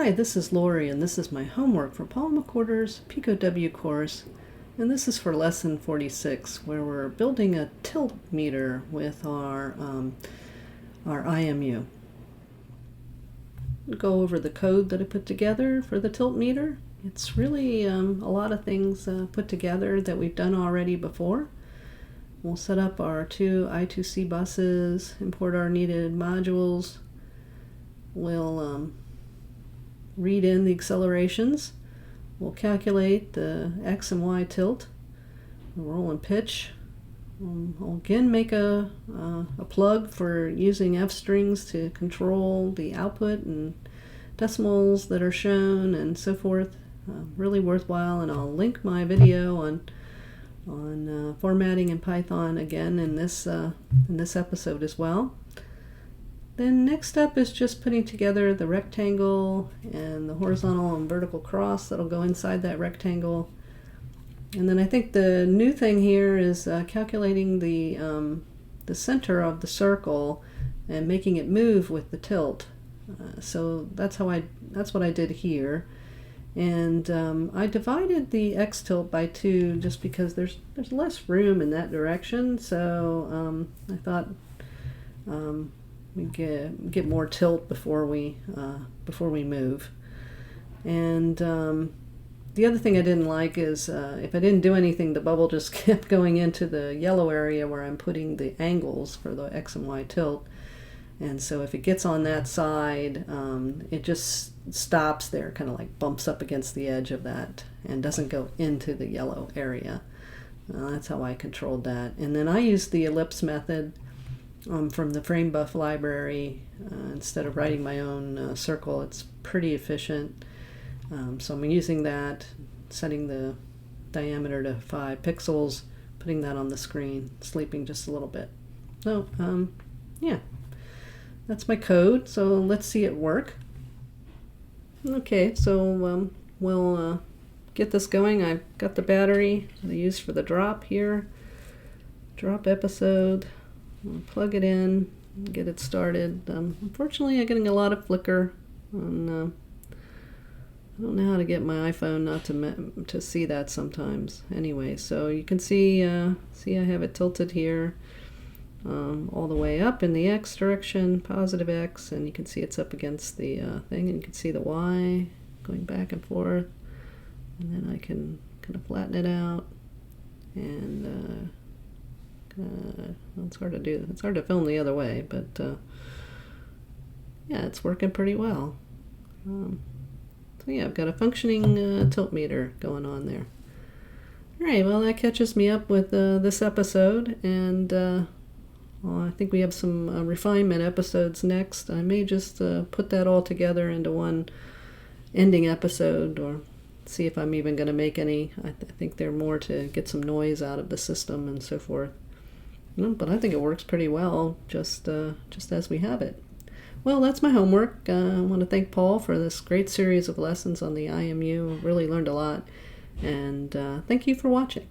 Hi, this is Lori, and this is my homework for Paul McWhorter's Pico W course, and this is for lesson 46, where we're building a tilt meter with our IMU. We'll go over the code that I put together for the tilt meter. It's really a lot of things put together that we've done already before. We'll set up our two I2C buses, import our needed modules. We'll read in the accelerations. We'll calculate the X and Y tilt, the roll and pitch. I'll again make a plug for using F strings to control the output and decimals that are shown and so forth. Really worthwhile, and I'll link my video on formatting in Python again in this episode as well. Then next up is just putting together the rectangle and the horizontal and vertical cross that'll go inside that rectangle. And then I think the new thing here is calculating the center of the circle and making it move with the tilt. So that's what I did here. And I divided the X tilt by 2 just because there's less room in that direction. So I thought we get more tilt before we move. And the other thing I didn't like is if I didn't do anything, the bubble just kept going into the yellow area where I'm putting the angles for the X and Y tilt. And so if it gets on that side, it just stops there, kind of like bumps up against the edge of that and doesn't go into the yellow area. That's how I controlled that. And then I used the ellipse method from the FrameBuff library. Instead of writing my own circle, it's pretty efficient. So I'm using that, setting the diameter to 5 pixels, putting that on the screen, sleeping just a little bit. So yeah, that's my code. So let's see it work. Okay, so we'll get this going. I've got the battery that I used for the drop here. Drop episode. I'll plug it in, get it started. Unfortunately, I'm getting a lot of flicker. I don't know how to get my iPhone not to see that sometimes. Anyway, so you can see I have it tilted here all the way up in the X direction, positive X, and you can see it's up against the thing, and you can see the Y going back and forth. And then I can kind of flatten it out, and it's hard to do. It's hard to film the other way, but yeah, it's working pretty well. So yeah, I've got a functioning tilt meter going on there. All right, well, that catches me up with this episode, and I think we have some refinement episodes next. I may just put that all together into one ending episode, or see if I'm even going to make any. I think they're more to get some noise out of the system and so forth. But I think it works pretty well, just as we have it. Well, that's my homework. I want to thank Paul for this great series of lessons on the IMU. Really learned a lot, and thank you for watching.